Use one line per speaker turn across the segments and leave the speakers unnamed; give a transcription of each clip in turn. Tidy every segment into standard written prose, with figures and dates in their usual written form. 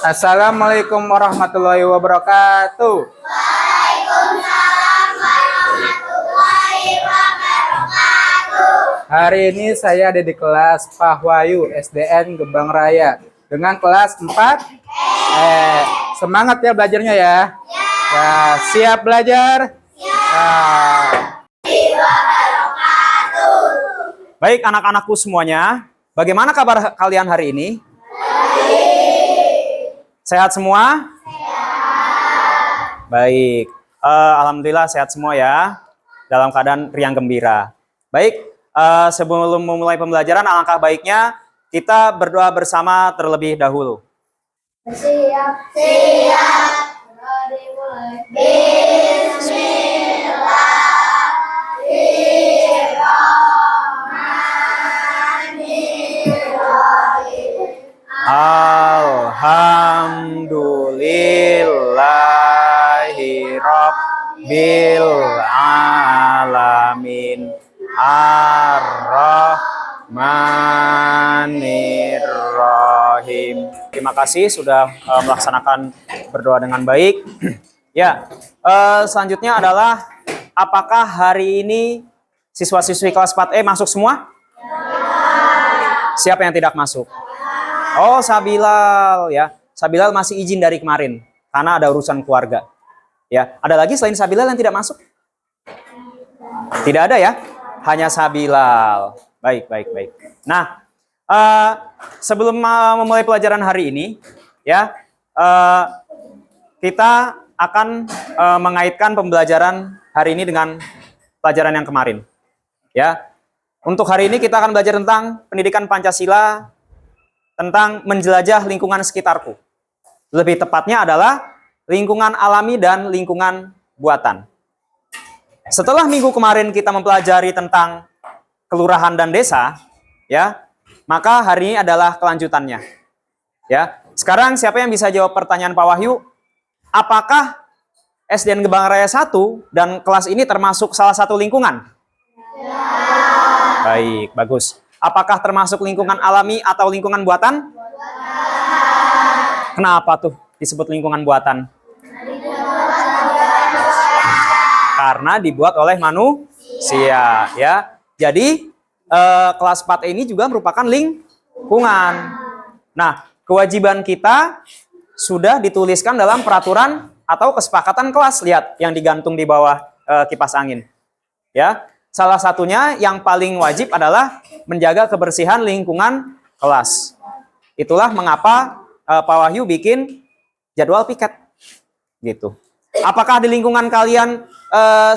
Assalamualaikum warahmatullahi wabarakatuh.
Waalaikumsalam warahmatullahi wabarakatuh.
Hari ini saya ada di kelas Pak Wahyu SDN Gebang Raya dengan kelas 4. Semangat ya belajarnya ya. Ya, siap belajar?
Baik anak-anakku semuanya, bagaimana kabar kalian hari ini? Sehat semua? Baik, alhamdulillah sehat semua ya, dalam keadaan riang gembira. Baik, sebelum memulai pembelajaran, alangkah baiknya kita berdoa bersama terlebih dahulu.
Siap. Dimulai.
Alhamdulillahirabbil alamin ar-rahmanirrahim. Terima kasih sudah melaksanakan berdoa dengan baik. Ya, selanjutnya adalah apakah hari ini siswa-siswi kelas 4E masuk semua? Siapa yang tidak masuk? Oh, Sabilal ya. Sabilal masih izin dari kemarin karena ada urusan keluarga. Ya, ada lagi selain Sabilal yang tidak masuk? Tidak ada ya? Hanya Sabilal. Baik. Nah, sebelum memulai pelajaran hari ini, ya, kita akan mengaitkan pembelajaran hari ini dengan pelajaran yang kemarin. Ya, untuk hari ini kita akan belajar tentang pendidikan Pancasila, tentang menjelajah lingkungan sekitarku. Lebih tepatnya adalah lingkungan alami dan lingkungan buatan. Setelah minggu kemarin kita mempelajari tentang kelurahan dan desa, ya, maka hari ini adalah kelanjutannya. Ya, sekarang siapa yang bisa jawab pertanyaan Pak Wahyu? Apakah SDN Gebang Raya 1 dan kelas ini termasuk salah satu lingkungan? Ya. Baik, bagus. Apakah termasuk lingkungan alami atau lingkungan buatan? Kenapa tuh disebut lingkungan buatan? Karena dibuat oleh manusia, ya. Jadi kelas 4 ini juga merupakan lingkungan. Nah, kewajiban kita sudah dituliskan dalam peraturan atau kesepakatan kelas. Lihat yang digantung di bawah kipas angin. Ya, salah satunya yang paling wajib adalah menjaga kebersihan lingkungan kelas. Itulah mengapa Pak Wahyu bikin jadwal piket. Gitu. Apakah di lingkungan kalian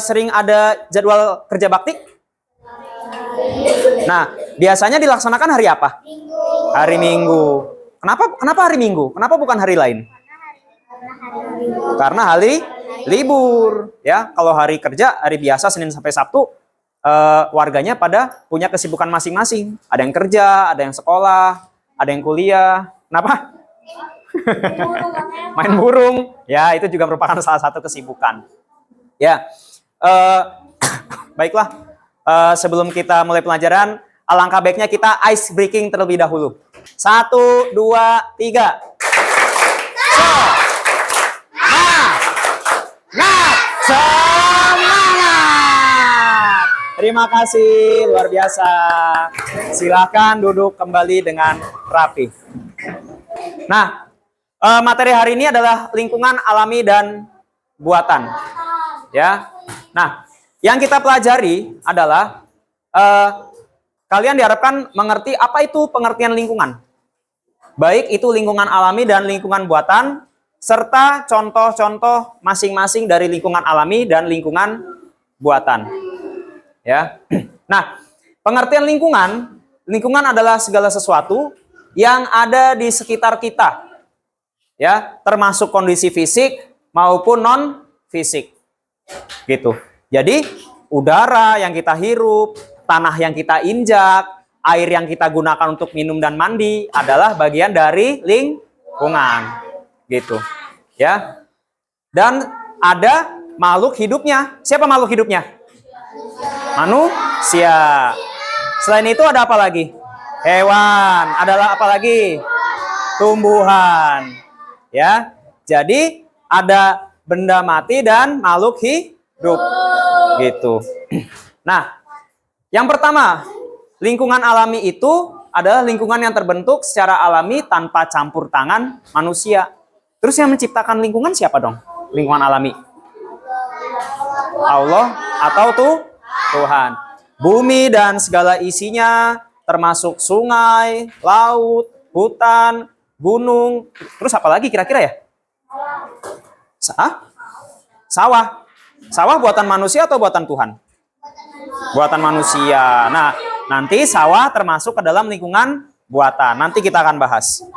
sering ada jadwal kerja bakti? Nah, biasanya dilaksanakan hari apa? Hari Minggu. Kenapa hari Minggu? Kenapa bukan hari lain? Karena hari libur. Ya, kalau hari kerja, hari biasa Senin sampai Sabtu, warganya pada punya kesibukan masing-masing. Ada yang kerja, ada yang sekolah, ada yang kuliah. Kenapa? Main burung. Ya, itu juga merupakan salah satu kesibukan. Ya, baiklah. Sebelum kita mulai pelajaran, alangkah baiknya kita ice breaking terlebih dahulu. 1, 2, 3. Semangat! Terima kasih, luar biasa. Silahkan duduk kembali dengan rapi. Nah, materi hari ini adalah lingkungan alami dan buatan. Ya. Nah, yang kita pelajari adalah kalian diharapkan mengerti apa itu pengertian lingkungan. Baik itu lingkungan alami dan lingkungan buatan, serta contoh-contoh masing-masing dari lingkungan alami dan lingkungan buatan. Ya. Nah, pengertian lingkungan adalah segala sesuatu yang ada di sekitar kita. Ya, termasuk kondisi fisik maupun non fisik. Gitu. Jadi, udara yang kita hirup, tanah yang kita injak, air yang kita gunakan untuk minum dan mandi adalah bagian dari lingkungan. Gitu. Ya. Dan ada makhluk hidupnya. Siapa makhluk hidupnya? Manusia. Selain itu ada apa lagi? Hewan. Adalah apa lagi? Tumbuhan. Ya. Jadi ada benda mati dan makhluk hidup. Gitu. Nah, yang pertama, lingkungan alami itu adalah lingkungan yang terbentuk secara alami tanpa campur tangan manusia. Terus yang menciptakan lingkungan siapa dong? Lingkungan alami. Allah atau Tuhan. Bumi dan segala isinya, termasuk sungai, laut, hutan, gunung. Terus apa lagi kira-kira ya? Sawah. Sawah buatan manusia atau buatan Tuhan? Buatan manusia. Nah, nanti sawah termasuk ke dalam lingkungan buatan. Nanti kita akan bahas.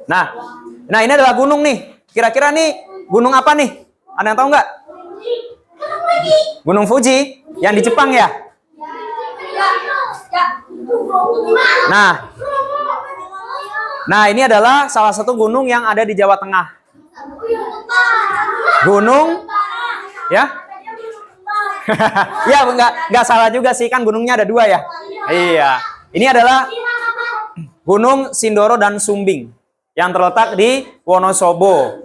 Nah ini adalah gunung nih. Kira-kira nih gunung apa nih? Ada yang tahu nggak? Gunung Fuji yang di Jepang ya. Nah ini adalah salah satu gunung yang ada di Jawa Tengah. Gunung, ya? Ya nggak salah juga sih, kan gunungnya ada 2 ya. Iya. Ini adalah Gunung Sindoro dan Sumbing yang terletak di Wonosobo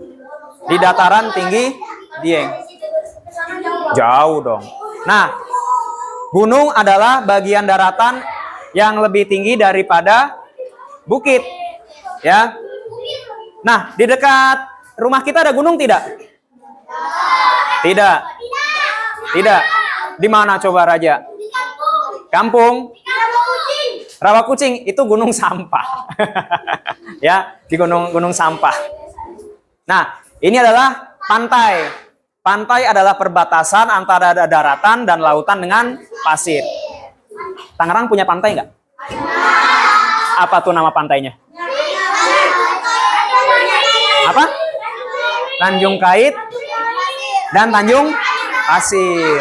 di dataran tinggi Dieng. Jauh dong. Nah, gunung adalah bagian daratan yang lebih tinggi daripada bukit. Ya. Nah, di dekat rumah kita ada gunung tidak? Tidak. Tidak. Di mana coba Raja? Kampung. Rawa Kucing itu gunung sampah. Ya, di gunung sampah. Nah, ini adalah pantai. Pantai adalah perbatasan antara daratan dan lautan dengan pasir. Tangerang punya pantai nggak? Apa tuh nama pantainya? Apa? Tanjung Kait dan Tanjung Pasir.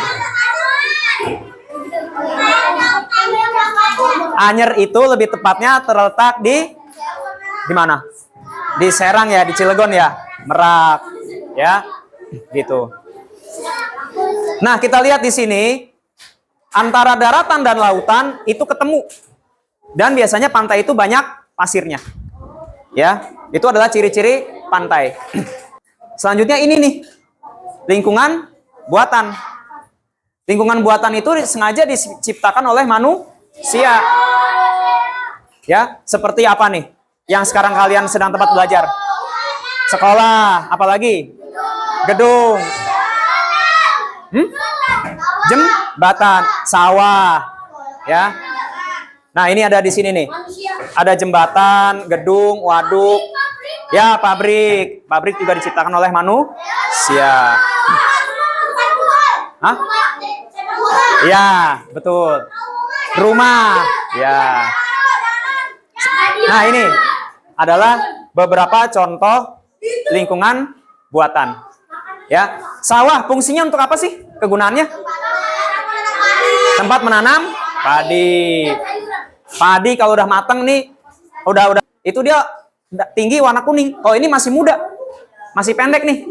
Anyer itu lebih tepatnya terletak di mana? Di Serang ya, di Cilegon ya, Merak, ya, gitu. Nah, kita lihat di sini antara daratan dan lautan itu ketemu, dan biasanya pantai itu banyak pasirnya, ya. Itu adalah ciri-ciri pantai. Selanjutnya ini nih, lingkungan buatan. Lingkungan buatan itu sengaja diciptakan oleh manusia. Ya, seperti apa nih? Yang sekarang kalian sedang tempat belajar? Sekolah, apalagi? Gedung. Jembatan, sawah. Ya. Nah, ini ada di sini nih. Ada jembatan, gedung, waduk. Ya, pabrik. Pabrik juga diciptakan oleh manusia. Hah? Ya, betul. Rumah. Ya. Nah, ini adalah beberapa contoh lingkungan buatan. Ya, sawah fungsinya untuk apa sih? Kegunaannya? Tempat menanam padi. Padi kalau udah mateng nih, udah itu dia tinggi warna kuning. Kalau ini masih muda, masih pendek nih,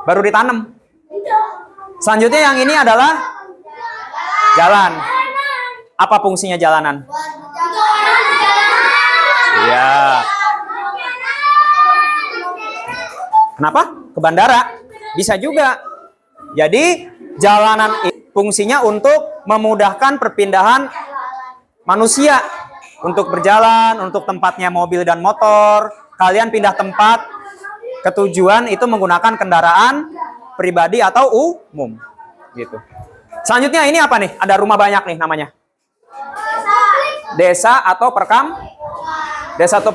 baru ditanam. Selanjutnya yang ini adalah jalan. Apa fungsinya jalanan? Ya. Kenapa? Ke bandara. Bisa juga. Jadi jalanan fungsinya untuk memudahkan perpindahan manusia. Untuk berjalan, untuk tempatnya mobil dan motor. Kalian pindah tempat ke tujuan itu menggunakan kendaraan pribadi atau umum. Gitu. Selanjutnya ini apa nih? Ada rumah banyak nih namanya. Desa atau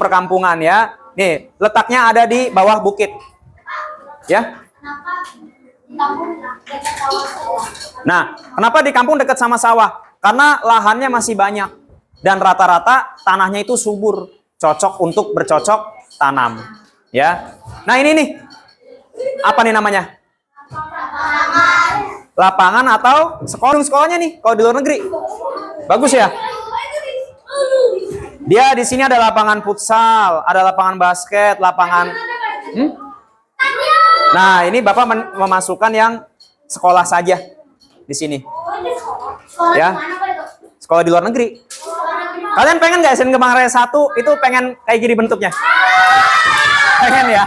perkampungan ya. Nih, letaknya ada di bawah bukit. Ya. Nah, kenapa di kampung dekat sama sawah? Karena lahannya masih banyak dan rata-rata tanahnya itu subur, cocok untuk bercocok tanam. Ya. Nah, ini nih. Apa nih namanya? Lapangan atau sekolahnya nih kalau di luar negeri. Bagus ya? Dia di sini ada lapangan futsal, ada lapangan basket, lapangan. Nah, ini Bapak memasukkan yang sekolah saja di sini. Ya. Sekolah di luar negeri. Kalian pengen nggak SN Kemang Raya 1 itu pengen kayak gini bentuknya? Pengen ya?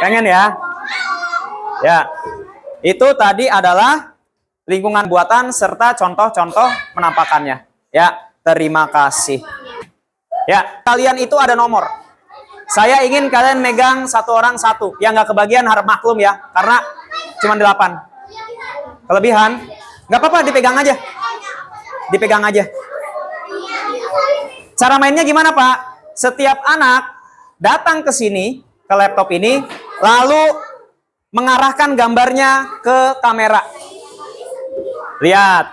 Pengen ya? Ya. Itu tadi adalah lingkungan buatan serta contoh-contoh penampakannya. Ya, terima kasih. Ya, kalian itu ada nomor. Saya ingin kalian megang satu orang satu. Yang nggak kebagian harap maklum ya, karena cuma 8. Kelebihan, nggak apa-apa, dipegang aja. Dipegang aja. Cara mainnya gimana, Pak? Setiap anak datang ke sini, ke laptop ini, lalu mengarahkan gambarnya ke kamera. Lihat.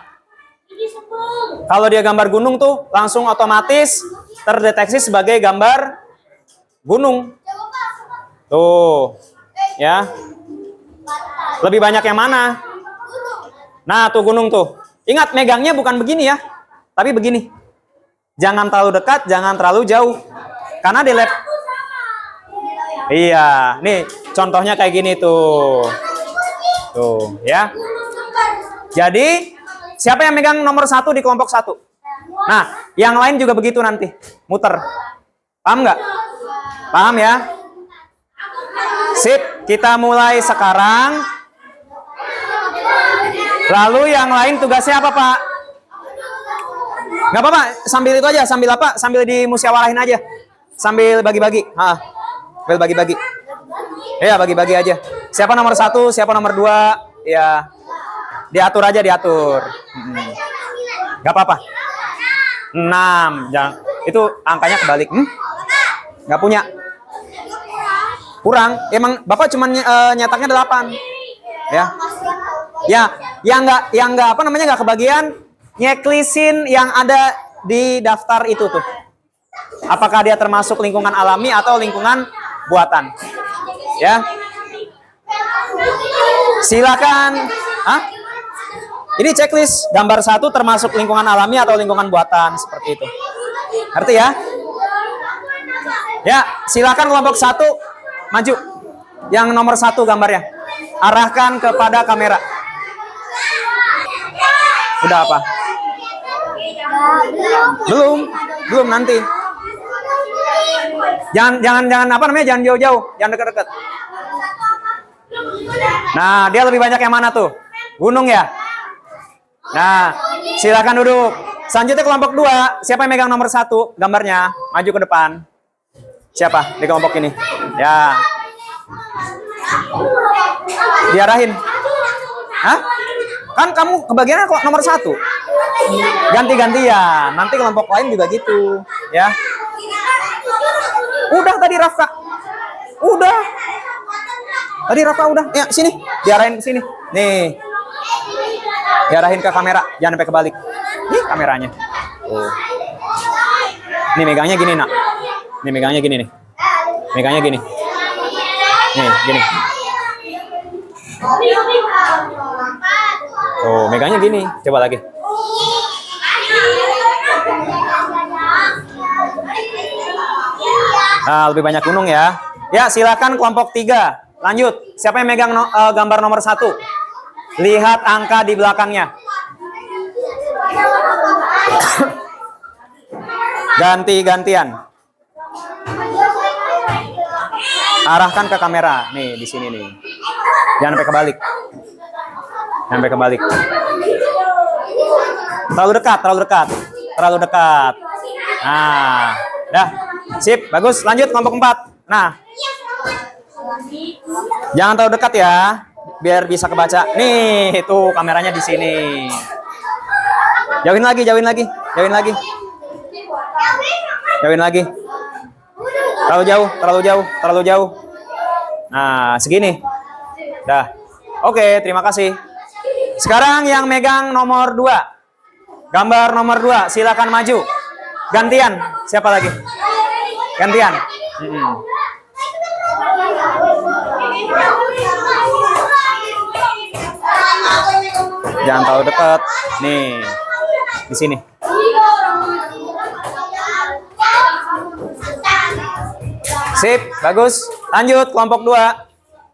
Kalau dia gambar gunung tuh, langsung otomatis terdeteksi sebagai gambar gunung. Tuh. Ya. Lebih banyak yang mana? Nah, tuh gunung tuh. Ingat, megangnya bukan begini ya, tapi begini. Jangan terlalu dekat, jangan terlalu jauh. Karena di lab. Iya, nih contohnya kayak gini tuh. Tuh, ya. Jadi, siapa yang megang nomor 1 di kelompok 1? Nah, yang lain juga begitu nanti. Muter. Paham nggak? Paham ya? Sip, kita mulai sekarang. Lalu yang lain tugasnya apa, Pak? Nggak apa-apa, sambil itu aja, sambil apa? Sambil dimusyawarahin aja. Sambil bagi-bagi. Sambil bagi-bagi. Ya, bagi-bagi aja. Siapa nomor 1, siapa nomor 2? Ya, diatur aja, diatur. Nggak apa-apa. 6. Jangan. Itu angkanya kebalik. Nggak punya. Kurang. Emang Bapak cuma nyetaknya 8. Ya. Ya, yang nggak apa namanya nggak kebagian, nyeklisin yang ada di daftar itu tuh. Apakah dia termasuk lingkungan alami atau lingkungan buatan? Ya. Silakan. Ini checklist gambar 1 termasuk lingkungan alami atau lingkungan buatan seperti itu. Ngerti ya? Ya, silakan kelompok 1 maju. Yang nomor 1 gambarnya. Arahkan kepada kamera. Udah apa? Belum nanti. Jangan apa namanya? Jangan jauh-jauh, jangan dekat-dekat. Nah, dia lebih banyak yang mana tuh? Gunung ya? Nah, silakan duduk. Selanjutnya kelompok 2, siapa yang megang nomor 1 gambarnya? Maju ke depan. Siapa di kelompok ini? Ya. Diarahin. Hah? Kan kamu kebagiannya kok nomor 1. Ganti-gantian. Nanti kelompok lain juga gitu. Ya. Udah tadi Rafka. Udah. Tadi Rafka udah. Ya, sini. Diarahin sini. Nih. Diarahin ke kamera. Jangan sampai kebalik. Nih kameranya. Oh. Nih megangnya gini, Nak. Nih megangnya gini nih. Megangnya gini. Nih, gini. Oh, megangnya gini. Coba lagi. Nah, lebih banyak gunung ya. Ya, silakan kelompok 3. Lanjut. Siapa yang megang gambar nomor 1? Lihat angka di belakangnya. Ganti-gantian. Arahkan ke kamera. Nih, di sini nih. Jangan sampai kebalik. Jangan sampai kebalik. Terlalu dekat, terlalu dekat. Terlalu dekat. Nah, dah. Sip, bagus. Lanjut kelompok 4. Nah. Jangan terlalu dekat ya, biar bisa kebaca. Nih, itu kameranya di sini. Jauhin lagi, jauhin lagi. Jauhin lagi. Jauhin lagi. Terlalu jauh, terlalu jauh, terlalu jauh. Nah, segini. Dah. Oke, terima kasih. Sekarang yang megang nomor 2. Gambar nomor 2, silakan maju. Gantian. Siapa lagi? Gantian. Jangan terlalu dekat. Nih. Di sini. Sip, bagus. Lanjut kelompok 2.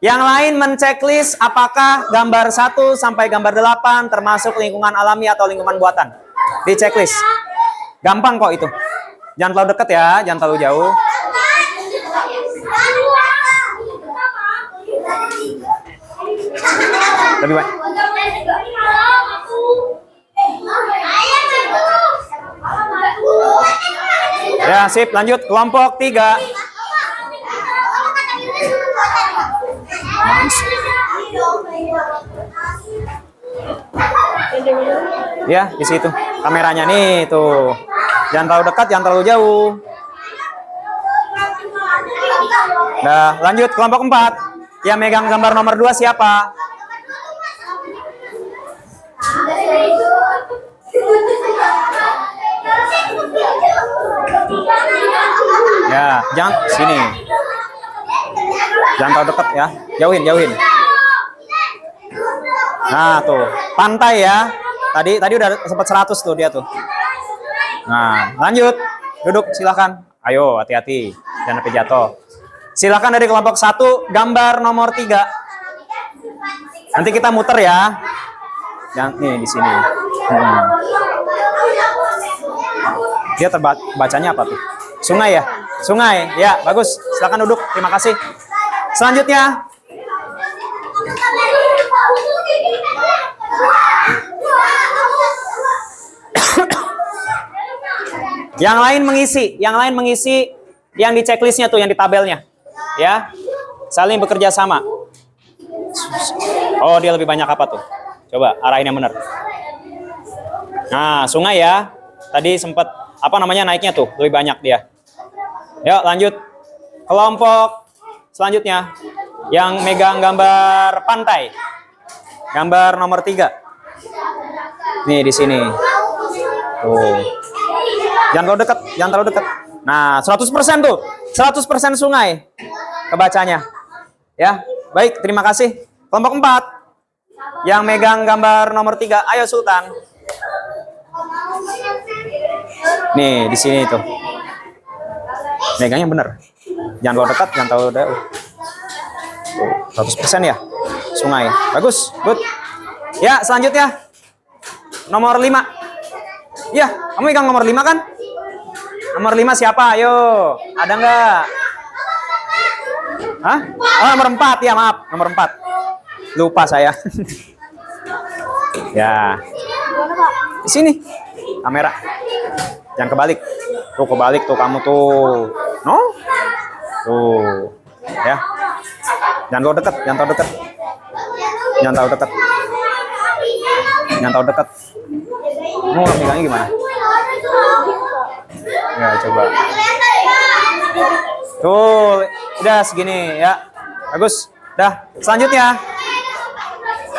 Yang lain menceklis apakah gambar 1 sampai gambar 8 termasuk lingkungan alami atau lingkungan buatan. Di checklist. Gampang kok itu. Jangan terlalu dekat ya, jangan terlalu jauh. Lebih baik. Ya, sip, lanjut kelompok 3. Ya, di situ. Kameranya nih, tuh. Jangan terlalu dekat, jangan terlalu jauh. Nah, lanjut kelompok 4. Yang megang gambar nomor 2 siapa? Ya, jangan sini. Jangan terlalu dekat ya. Jauhin, jauhin. Nah, tuh. Pantai ya. Tadi udah sempat 100 tuh dia tuh. Nah, lanjut. Duduk silakan. Ayo, hati-hati. Jangan sampai jatuh. Silakan dari kelompok 1 gambar nomor 3. Nanti kita muter ya. Yang nih di sini. Dia terbacanya apa tuh? Sungai ya? Sungai. Ya, bagus. Silakan duduk. Terima kasih. Selanjutnya. Yang lain mengisi yang di checklistnya tuh, yang di tabelnya. Ya. Saling bekerja sama. Oh, dia lebih banyak apa tuh? Coba arahin yang benar. Nah, sungai ya. Tadi sempat apa namanya naiknya tuh, lebih banyak dia. Yuk, lanjut. Kelompok selanjutnya yang megang gambar pantai. Gambar nomor 3. Nih di sini. Tuh. Jangan terlalu dekat, jangan terlalu dekat. Nah, 100% tuh. 100% sungai kebacanya. Ya, baik, terima kasih. Kelompok 4. Yang megang gambar nomor 3, ayo Sultan. Nih, di sini tuh. Megangnya bener. Jangan terlalu dekat, jangan terlalu jauh. 100% ya. Sungai. Bagus, good. Ya, selanjutnya. Nomor 5. Ya, kamu megang nomor 5 kan? Nomor 5 siapa? Ayo. Ada nggak? Hah? Oh, nomor 4 ya, maaf. Nomor 4. Lupa saya. Ya. Di sini. Kamera. Jangan kebalik. Tuh kebalik tuh kamu tuh. No? Tuh. Ya. Jangan terlalu dekat, jangan terlalu dekat. Jangan terlalu dekat. Jangan terlalu dekat. Mau megangnya gimana? Ya, coba. Tuh, udah segini ya. Bagus. Dah, selanjutnya.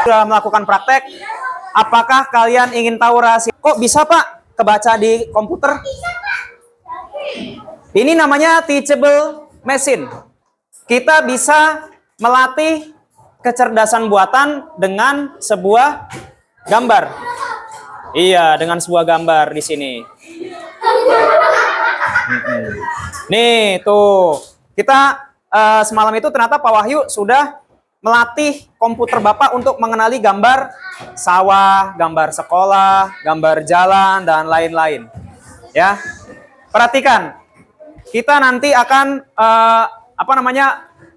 Sudah melakukan praktek. Apakah kalian ingin tahu rahasia? Kok bisa, Pak, kebaca di komputer? Ini namanya teachable machine. Kita bisa melatih kecerdasan buatan dengan sebuah gambar. Iya, dengan sebuah gambar di sini. Nih, tuh. Kita semalam itu ternyata Pak Wahyu sudah melatih komputer Bapak untuk mengenali gambar sawah, gambar sekolah, gambar jalan, dan lain-lain. Ya, perhatikan. Kita nanti akan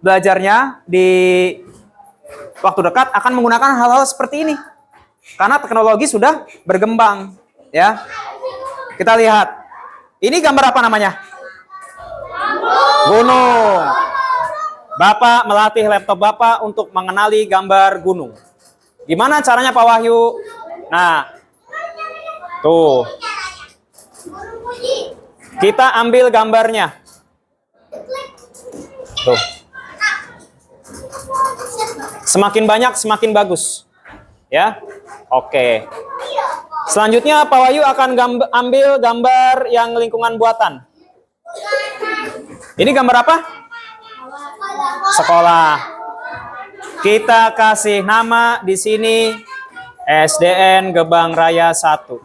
belajarnya di waktu dekat akan menggunakan hal-hal seperti ini. Karena teknologi sudah berkembang, ya. Kita lihat. Ini gambar apa namanya? Gunung. Bapak melatih laptop Bapak untuk mengenali gambar gunung. Gimana caranya Pak Wahyu? Nah, tuh. Kita ambil gambarnya. Tuh. Semakin banyak, semakin bagus. Ya, oke. Selanjutnya Pak Wahyu akan ambil gambar yang lingkungan buatan. Ini gambar apa? Sekolah. Kita kasih nama di sini SDN Gebang Raya 1.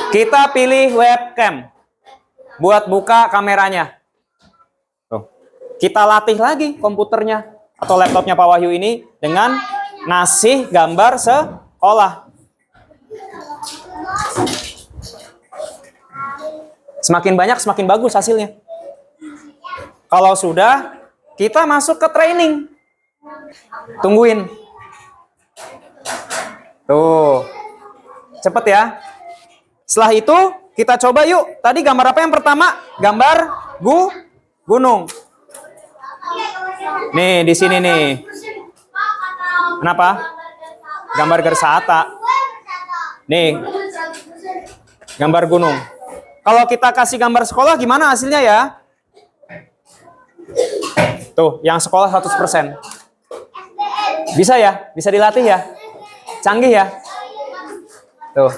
Kita pilih webcam buat buka kameranya. Tuh. Kita latih lagi komputernya atau laptopnya Pak Wahyu ini dengan ngasih gambar sekolah. Semakin banyak, semakin bagus hasilnya. Kalau sudah, kita masuk ke training. Tungguin. Tuh. Cepet ya. Setelah itu, kita coba yuk. Tadi gambar apa yang pertama? Gambar gunung. Nih, di sini nih. Kenapa? Gambar Gersata. Nih. Gambar gunung. Kalau kita kasih gambar sekolah gimana hasilnya ya? Tuh, yang sekolah 100%. Bisa ya? Bisa dilatih ya? Canggih ya? Tuh.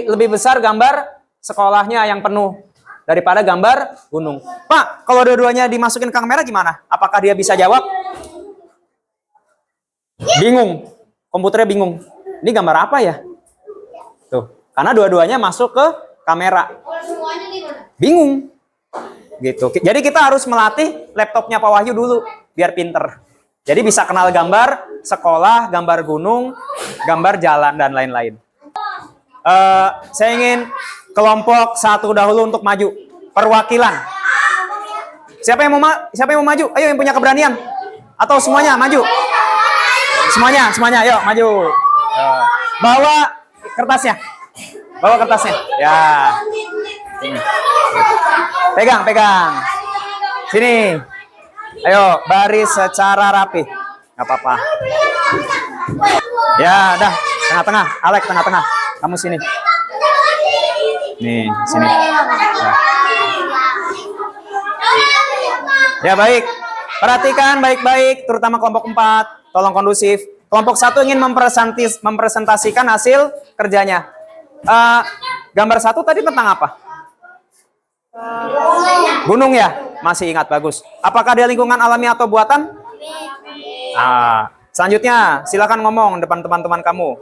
Lebih besar gambar sekolahnya yang penuh daripada gambar gunung. Pak, kalau dua-duanya dimasukin ke kamera gimana? Apakah dia bisa jawab? Bingung. Komputernya bingung. Ini gambar apa ya? Tuh, karena dua-duanya masuk ke kamera. Bingung. Gitu. Jadi kita harus melatih laptopnya Pak Wahyu dulu biar pinter. Jadi bisa kenal gambar sekolah, gambar gunung, gambar jalan dan lain-lain. Saya ingin kelompok 1 dahulu untuk maju. Perwakilan. Siapa yang mau maju? Ayo yang punya keberanian. Atau semuanya maju? Semuanya, yuk maju. Bawa kertasnya. Ya. Sini. Pegang. Sini. Ayo, baris secara rapi. Gak apa-apa. Ya, dah. Tengah-tengah. Alek, tengah-tengah. Kamu sini. Nih, sini. Ya, baik. Perhatikan baik-baik, terutama kelompok 4. Tolong kondusif. Kelompok 1 ingin mempresentasikan hasil kerjanya. Gambar 1 tadi tentang apa? Gunung ya? Masih ingat, bagus. Apakah dia lingkungan alami atau buatan? Selanjutnya, silakan ngomong depan teman-teman kamu.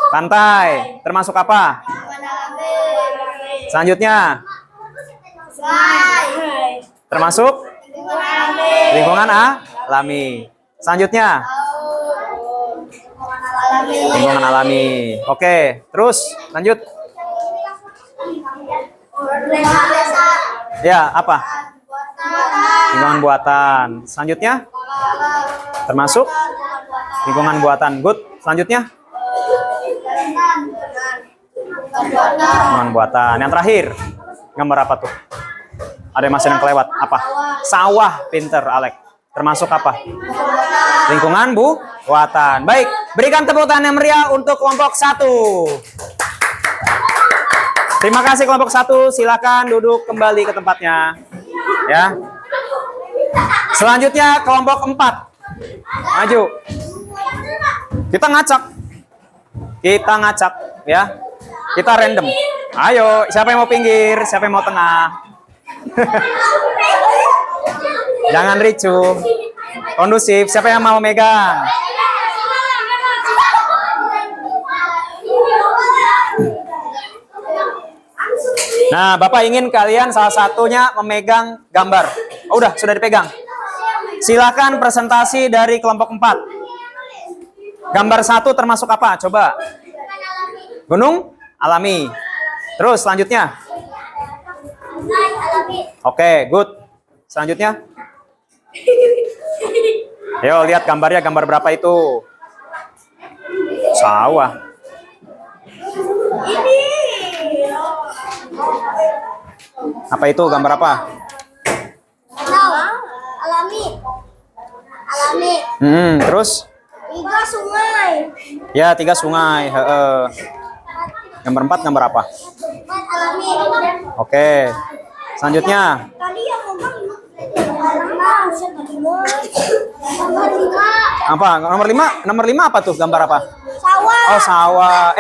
Pantai. Termasuk apa? Selanjutnya. Termasuk? Lingkungan alami. Selanjutnya. Lingkungan alami. Oke, terus lanjut. Ya, apa? Lingkungan buatan. Selanjutnya? Termasuk? Lingkungan buatan. Good. Selanjutnya? Lingkungan buatan. Yang terakhir, gambar apa tuh? Ada mesin yang kelewat. Apa? Sawah. Pinter, Alek. Termasuk apa? Lingkungan buatan. Baik, berikan tepuk tangan yang meriah untuk kelompok 1. Terima kasih kelompok 1. Silakan duduk kembali ke tempatnya. Ya. Selanjutnya kelompok 4. Maju. Kita ngacak, ya. Kita random. Ayo, siapa yang mau pinggir, siapa yang mau tengah? Jangan ricuh. Kondusif, siapa yang mau megang? Nah, Bapak ingin kalian salah satunya memegang gambar. Oh, sudah dipegang. Silakan presentasi dari kelompok 4. Gambar 1 termasuk apa? Coba. Gunung alami. Terus selanjutnya. Oke, good. Selanjutnya. Ayo lihat gambarnya, gambar berapa itu? Sawah. Apa itu? Gambar apa?
Alami.
Terus?
3 sungai.
Ya, 3 sungai. Gambar 4 gambar apa?
4 alami.
Oke. Selanjutnya.
Tadi yang ngomong nomor 5.
Apa? Nomor 5 apa tuh? Gambar apa?
Sawah.
Oh, sawah.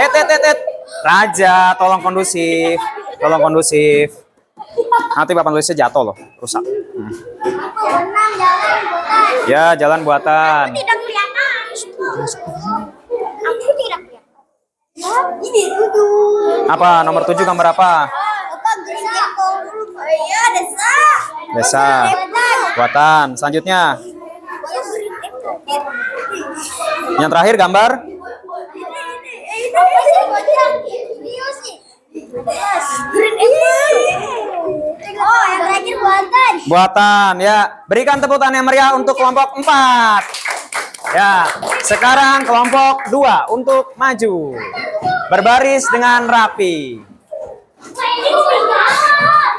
Raja, tolong kondusif. Nanti papan tulisnya jatuh loh, rusak.
Benang jalan buatan.
Ya, jalan buatan.
Tidak kelihatan. Aku tidak kelihatan. Ini duduk.
Apa? Nomor 7 gambar apa?
Apa desa? Iya, desa.
Desa. Buatan. Selanjutnya. Yang terakhir gambar? buatan. Ya, berikan tepuk tangan yang meriah untuk kelompok 4. Ya, sekarang kelompok 2 untuk maju. Berbaris dengan rapi.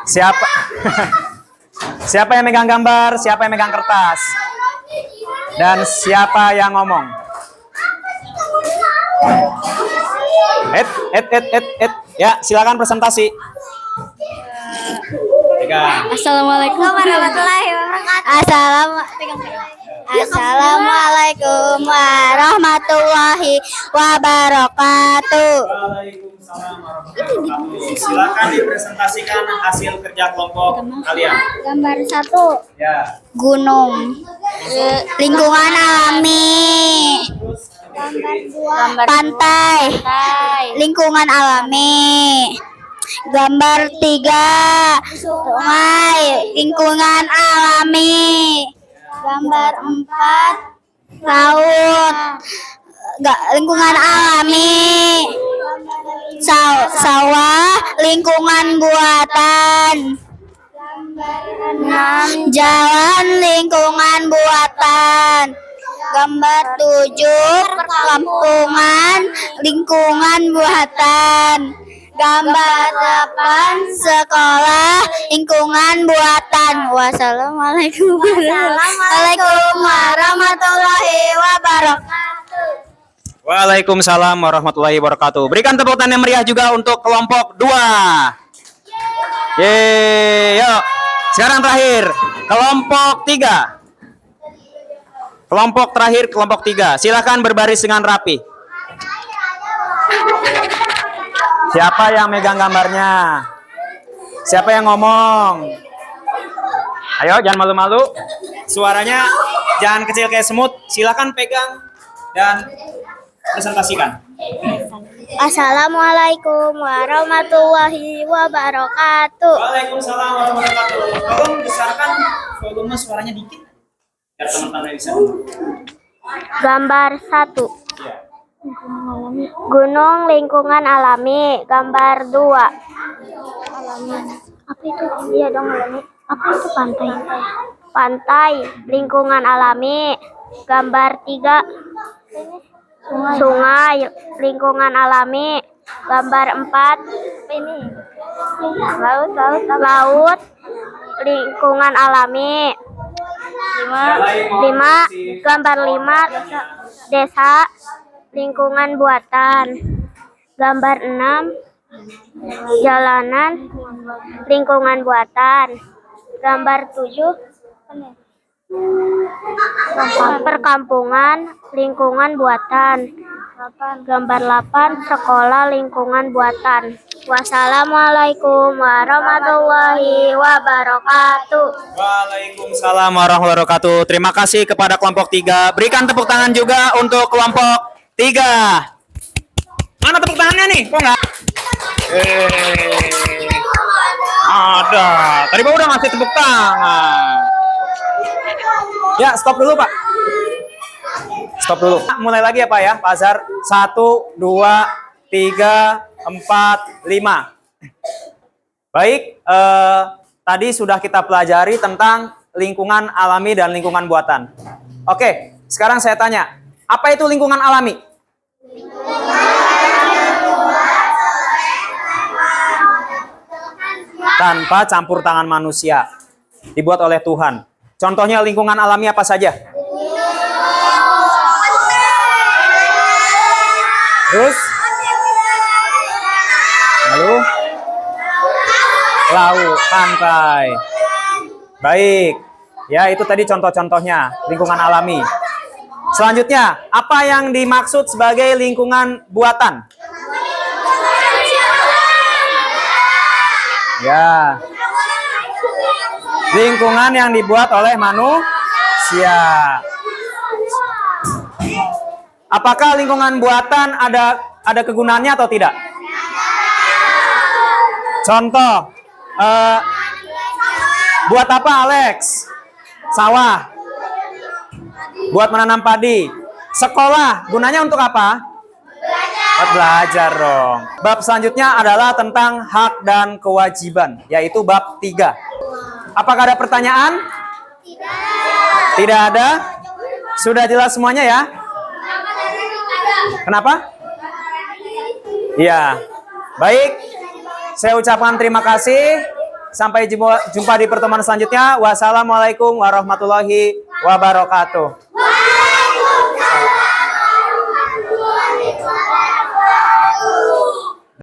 Siapa? Siapa yang megang gambar? Siapa yang megang kertas? Dan siapa yang ngomong? Ya, silakan presentasi.
Assalamualaikum warahmatullahi wabarakatuh. Assalamualaikum warahmatullahi wabarakatuh.
Waalaikumsalam warahmatullahi wabarakatuh. Silakan dipresentasikan hasil kerja kelompok kalian.
Gambar 1.
Ya.
Gunung. Lingkungan alami.
Terus
Pantai. Lingkungan alami. Gambar 3. Sungai. Lingkungan alami. Gambar 4. Laut. Lingkungan alami. Sawah. Lingkungan buatan. Jalan. Lingkungan buatan. Gambar 7. Perkampungan. Lingkungan buatan. Gambar 8. Sekolah. Lingkungan buatan. Wassalamualaikum warahmatullahi wabarakatuh.
Waalaikumsalam warahmatullahi wabarakatuh. Berikan tepuk tangan yang meriah juga untuk kelompok 2. Yeay, yuk. Sekarang terakhir, kelompok 3. Kelompok terakhir, kelompok 3. Silakan berbaris dengan rapi. Siapa yang megang gambarnya? Siapa yang ngomong? Ayo, jangan malu-malu. Suaranya jangan kecil kayak semut. Silakan pegang dan presentasikan.
Assalamualaikum warahmatullahi wabarakatuh.
Waalaikumsalam warahmatullahi wabarakatuh. Tolong besarkan volume suaranya dikit biar teman-teman bisa dengar.
Gambar 1.
Ya.
Gunung lingkungan alami. Gambar 2. Apa itu? Iya dong alami. Apa itu pantai? Pantai lingkungan alami. Gambar 3. Sungai lingkungan alami. Gambar 4. Ini. Laut lingkungan alami. 5. Gambar 5. Desa lingkungan buatan. Gambar 6. Jalanan lingkungan buatan. Gambar 7. Perkampungan lingkungan buatan. Gambar 8. Sekolah lingkungan buatan. Wassalamualaikum warahmatullahi wabarakatuh.
Waalaikumsalam warahmatullahi wabarakatuh. Terima kasih kepada kelompok 3. Berikan tepuk tangan juga untuk kelompok 3. Mana tepuk tangannya nih? Kok nggak? Ada. Tadi Bapak udah ngasih tepuk tangan. Ya, stop dulu, Pak. Stop dulu. Mulai lagi ya, Pak ya. Pak Azhar. 1, 2, 3, 4, 5. Baik, tadi sudah kita pelajari tentang lingkungan alami dan lingkungan buatan. Oke, sekarang saya tanya, apa itu lingkungan alami? Tanpa campur tangan manusia, dibuat oleh Tuhan. Contohnya lingkungan alami apa saja? Terus? Lalu? Laut, pantai. Baik. Ya, itu tadi contoh-contohnya lingkungan alami. Selanjutnya, apa yang dimaksud sebagai lingkungan buatan? Ya. Lingkungan yang dibuat oleh manusia. Apakah lingkungan buatan ada kegunaannya atau tidak? Contoh, buat apa Alex? Sawah. Buat menanam padi. Sekolah, gunanya untuk apa? Buat belajar dong. Bab selanjutnya adalah tentang hak dan kewajiban, yaitu bab 3. Apakah ada pertanyaan? Tidak ada? Sudah jelas semuanya ya? Kenapa? Iya. Baik. Saya ucapkan terima kasih. Sampai jumpa di pertemuan selanjutnya. Wassalamualaikum warahmatullahi wabarakatuh.